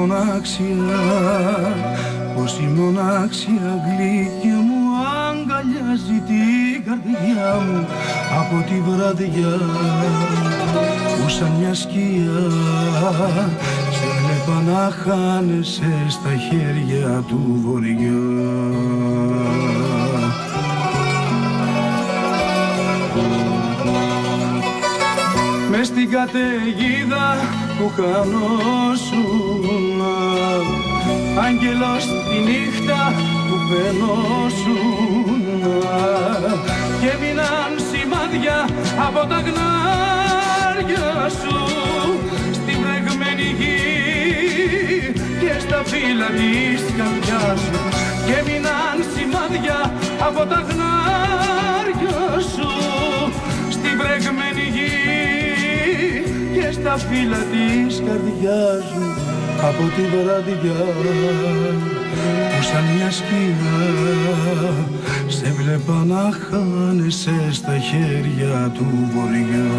μοναξιά, πως η μοναξιά γλυκιά μου αγκαλιάζει την καρδιά μου από τη βραδιά που σαν μια σκιά σε βλέπα να χάνεσαι στα χέρια του βορειά. Μες στην καταιγίδα που χανόσουν, άγγελος τη νύχτα που πενώσουν, και έμειναν σημάδια από τα γνάρια σου στην βρεγμένη γη και στα φύλλα της καρδιάς σου, και έμειναν σημάδια από τα γνάρια σου στην βρεγμένη γη και στα φύλλα της καρδιάς μου από τη βραδιά που σαν μια σκιά σε βλέπα να χάνεσαι στα χέρια του βορειά.